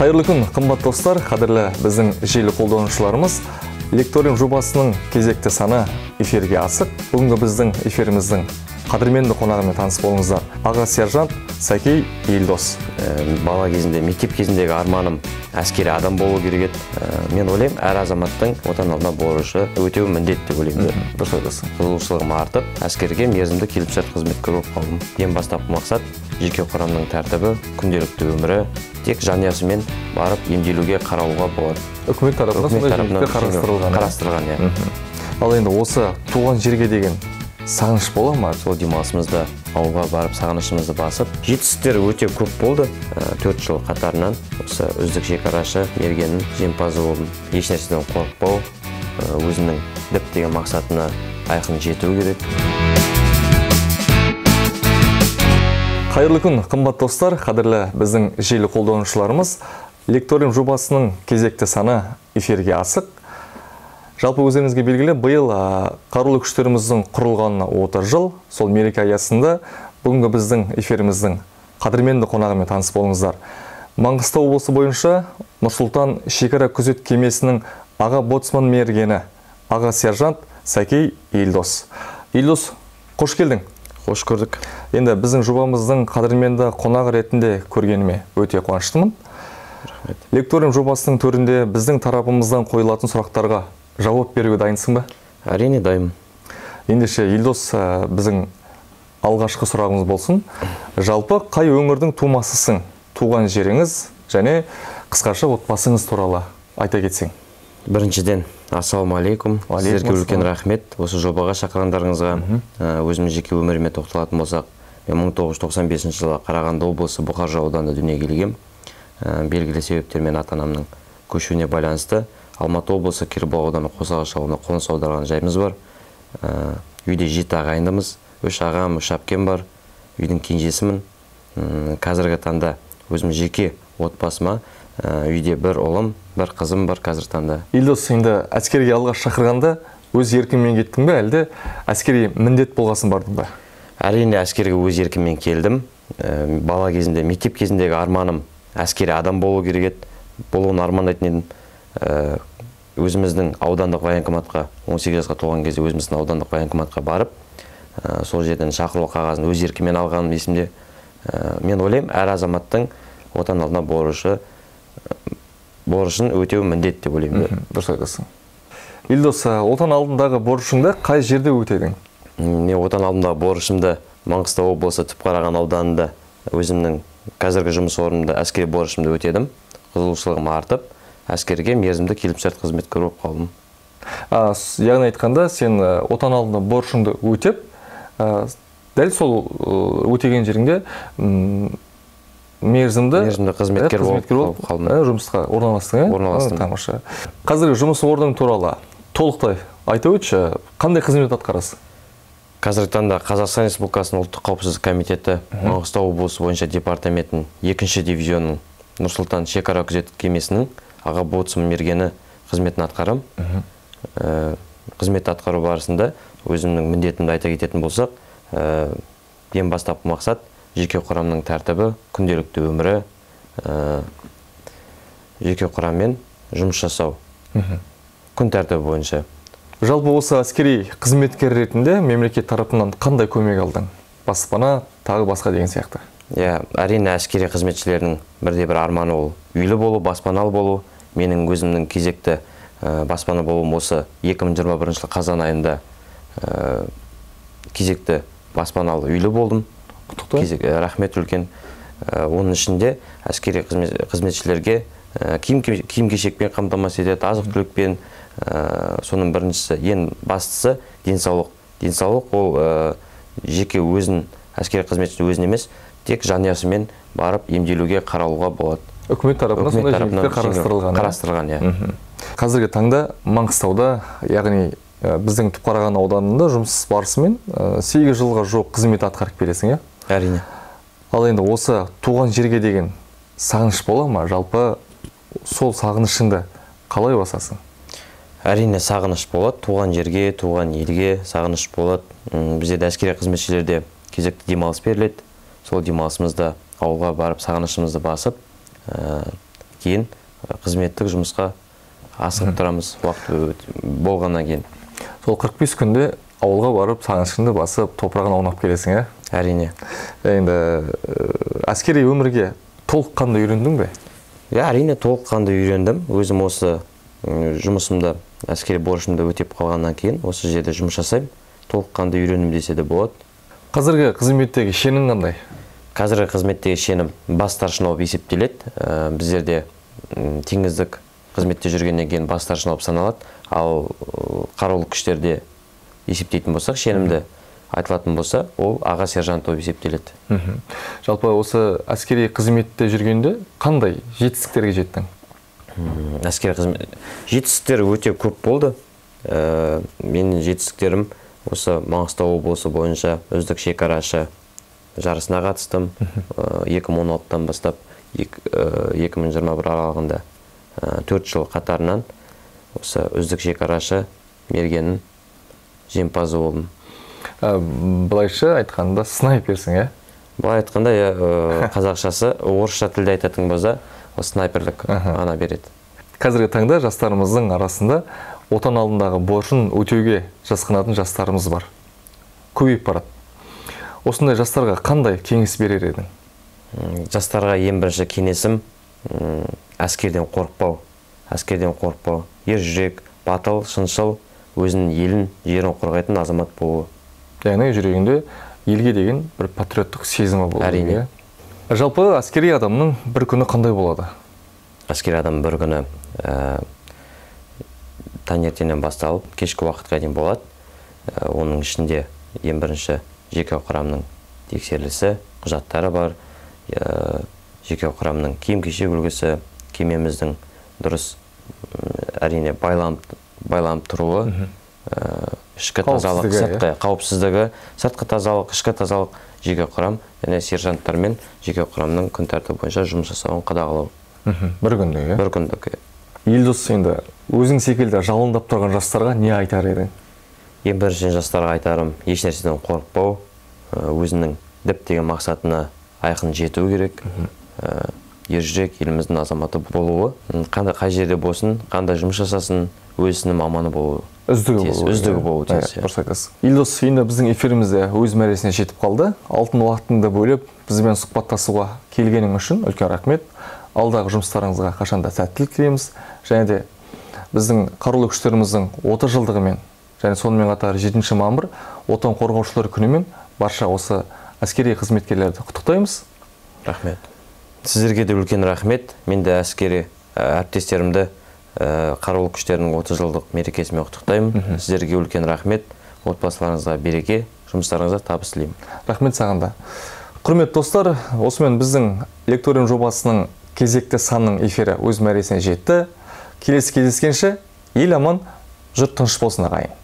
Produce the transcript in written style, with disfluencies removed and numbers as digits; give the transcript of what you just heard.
Қайырлы күн, қымбат достар, қадірлі біздің желі қолданушыларымыз. Лекториум жобасының кезекті саны эфирге асық. Бүгінгі біздің эфиріміздің қадірменді қонағымен таныс болыңыздар. Аға сержант Сәкей Елдос. Бала кезінде, мектеп кезіндегі арманым әскери адам болу керек еді. Мен ойлаймын, әр азаматтың отан алдында борышы өтеу міндет деп ойлаймын. Дұрыс айтасың. Қызығушылығым артып, әскерге мерзімді келісімшарт қызметкер болып қалдым. Ең бастапқы мақсат жеке құрамның тәртібі, күнделікті өмірі, тек жанұясымен барып емделуге қаралуға болады. Үкімет тарапынан қарастырылған. Ал енді осы туған жерге деген сағыныш бола ма? Сол демалысымызда ауылға барып сағынышымызды басып, жетістіктер өте көп болды. 4 жыл қатарынан осы үздік шекарашы мергеннің жеңімпазы болдым. Еш нәрседен қорықпау, өзінің діттеген мақсатына айқын жету керек. Қайырлы күн, қымбат достар, қадірлі біздің желі қолданушыларымыз. Лекториум жобасының кезекті саны эфирге асық. Жалпы өздеріңізге белгілі, биыл қарулы күштеріміздің құрылғанына 30 жыл. Сол мереке аясында бүгінгі біздің эфиріміздің қадірменді қонағымен таныс болыңыздар. Маңғыстау облысы бойынша Нұрсұлтан шекара күзет кемесінің аға боцман мергені, аға сержант Сәкей Елдос. Елдос, қош келдің. Қош көрдік. Енді біздің жобамыздың қадірменді қонағы ретінде көргеніме өте қуаныштымын. Лекториум жобасының төрінде біздің тарапымыздан қойылатын сұрақтарға жауап беруге дайынсың ба? Әрине дайынмын. Ендеше Елдос, біздің алғашқы сұрағымыз болсын. Жалпы қай өңірдің тумасысың? Туған жеріңіз және қысқаша отбасыңыз туралы айта кетсең. Біріншіден, ассалаумағалейкум. Сіздерге үлкен рахмет. Осы жобаға шақырғандарыңызға. Өзімнің жеке өміріме тоқталатын болсақ, мен 1995 жылы Қарағанды облысы Бұқар ауданында дүниеге келгем. Белгілі себептермен ата-анамның көшуіне байланысты Алматы облысы Кербұлақ ауданы Қосағаш ауылына қоныс аударған жайымыз бар. Үйде 7 ағайындымыз, 3 ағам, 3 әпкем бар. Үйдің кенжесімін. Қазіргі таңда өзім жеке отбасыма үйде бір ұлым, бір қызым бар қазіргі таңда. Елдос, енді әскерге алғаш шақырғанда өз еркіңмен кеттің бе, әлде әскери міндет болғасын бардың ба? Әрине әскерге өз еркіммен келдім. Бала кезінде, мектеп кезіндегі арманым әскери адам болу керек еді. Болуын армандайтын едім. Өзіміздің аудандық военкоматқа 18 жасқа толған кезде өзіміздің аудандық военкоматқа барып, сол жерден шақыру қағазын өз еркіммен алғаным есімде. Мен ойлаймын, әр азаматтың отан алдында борышын өтеу міндет деп ойлаймын. Дұрыс айтасың. Елдос, отан алдындағы борышыңды қай жерде өтедің? Мен отан алдындағы борышымды Маңғыстау облысы Түпқараған ауданында өзімнің қазіргі жұмыс орнымда әскери борышымды өтедім. Қызығушылығым артып, әскерге мерзімді келісімшарт қызметкер болып қалдым. Яғни айтқанда, сен отан алдында борышыңды өтеп, дәл сол өтеген жеріңде мерзімді қызметкер болып қалдым. Жұмысқа орналастың? Орналастым. Тамаша. Қазіргі жұмыс орның туралы толықтай айта өтші, қандай қызмет атқарасың? Қазіргі таңда Қазақстан Республикасының ұлттық қауіпсіздік комитеті Маңғыстау облысы бойынша департаментінің 2-ші дивизионның Нұрсұлтан шекара күзет кемесінің аға боцман мергені қызметін атқарам. Қызмет атқару барысында өзімнің міндетімді айта кететін болсақ, ең бастапқы мақсат жеке құрамның тәртібі, күнделікті өмірі, жеке құраммен жұмыс жасау. Күн тәртібі бойынша. Жалпы осы әскери қызметкер ретінде мемлекет тарапынан қандай көмек алдың? Баспана, тағы басқа деген сияқты. Әрине әскери қызметшілерінің бірде-бір арманы ол үйлі болу, баспаналы болу. Менің өзімнің кезекті баспана болуым осы 2021 жылы қазан айында кезекті баспаналы үйлі болдым. Рахмет үлкен. Оның ішінде әскери қызметшілерге киім-кешекпен қамтамасыз етеді, азық-түлікпен. Соның біріншісі, ең бастысы денсаулық. Денсаулық ол жеке өзін, әскери қызметші өзін емес, тек жанұясымен барып емделуге қаралуға болады. Үкімет тарапынан сондай жеңілдіктер қарастырылған. Қазіргі таңда Маңғыстауда, яғни біздің Түпқараған ауданында жұмыс барысымен 8 жылға жоқ қызмет атқарып келесің, Әрине. Ал енді осы туған жерге деген сағыныш бола ма? Жалпы сол сағынышыңды қалай басасың? Әрине сағыныш болады. Туған жерге, туған елге сағыныш болады. Бізде әскери қызметшілерде кезекті демалыс беріледі. Сол демалысымызда ауылға барып сағынышымызды басып, кейін қызметтік жұмысқа асығып тұрамыз уақыт болғаннан кейін. Сол 45 күнде ауылға барып, сағынышыңды басып, топырағын аунап келесің, ә? Әрине. Енді әскери өмірге толыққанды үйрендің бе? Әрине толыққанды үйрендім. Өзім осы жұмысымда, әскери борышымды өтеп қалғаннан кейін, осы жерде жұмыс жасаймын. Толыққанды үйрендім десе де болады. Қазіргі қызметтегі шенің қандай? Қазіргі қызметтегі шенім бас старшина болып есептеледі. Біздерде теңіздік қызметте жүргеннен кейін бас старшина болып саналады. Ал қарулы күштерде есептейтін болсақ, шенімді айтылатын болса, ол аға сержант болып есептеледі. Жалпы осы әскери қызметте жүргенде қандай жетістіктерге жеттің? Әскери қызмет жетістіктер өте көп болды. Менің жетістіктерім осы Маңғыстау облысы бойынша үздік шекарашы жарысына қатыстым. 2016-тан бастап 2021 аралығында 4 жыл қатарынан осы үздік шекарашы мергеннің жеңімпазы болдым. Былайша айтқанда снайперсің, ә? Былай айтқанда, қазақшасы орысша тілде айтатын болса, снайперлік ана береді. Қазіргі таңда жастарымыздың арасында отан алдындағы борышын өтеуге жасқанатын жастарымыз бар. Көбейіп барады. Осындай жастарға қандай кеңес берер едің? Жастарға ең бірінші кеңесім әскерден қорықпау. Әскерден қорықпау. Ер жүрек, батыл, шыншыл, өзінің елін, жерін қорғайтын азамат болуы. Яғни жүрегінде елге деген бір патриоттық сезімі болуы. Әрине. Жалпы әскери адамның бір күні қандай болады? Әскери адам бір күні таңертеңнен басталып, кешкі уақытқа дейін болады. Оның ішінде ең бірінші жеке құрамның тексерілісі, құжаттары бар. Жеке құрамның киім-кешек үлгісі, кемеміздің дұрыс әрине байланып тұруы, ішкі тазалық, сыртқы қауіпсіздігі, сыртқы тазалық, ішкі тазалық, жеке құрам және сержанттармен жеке құрамның күн тәртібі бойынша жұмыс жасауын қадағалау. Бір күндік, бір күндік. Елдос, енді өзің секілді жалындап тұрған жастарға не айтар едің? Ең біріншіден жастарға айтарым, еш нәрседен қорықпау, өзінің діттеген мақсатына айқын жету керек. Ержүрек еліміздің азаматы болуы, қай жерде болсын, қандай жұмыс жасасын, өзінің маманы болуы. Үздігі болуы тиіс. Дұрыс айтасыз. Елдос, енді біздің эфирімізде өз мәресіне жетіп қалды. Алтын уақытыңды бөліп, бізбен сұхбаттасуға келгенің үшін үлкен рахмет. Алдағы жұмыстарыңызға қашанда сәттілік тілейміз. Және де біздің қарулы күштеріміздің 30 жылдығымен және сонымен қатар 7 мамыр отан қорғаушылар күнімен барша осы әскери қызметкерлерді құттықтаймыз. Рахмет. Сіздерге де үлкен рахмет. Мен де әскери әріптестерімді қарулы күштерінің 30 жылдық мерекесімен құттықтаймын. Сіздерге үлкен рахмет. Отбасыларыңызға береке, жұмыстарыңызға табыс тілеймін. Рахмет саған да. Құрметті достар, осымен біздің лекториум жобасының кезекті санның эфирі өз мәресіне жетті. Келесі кездескенше ел аман, жұрт тыныш болсын ағайын.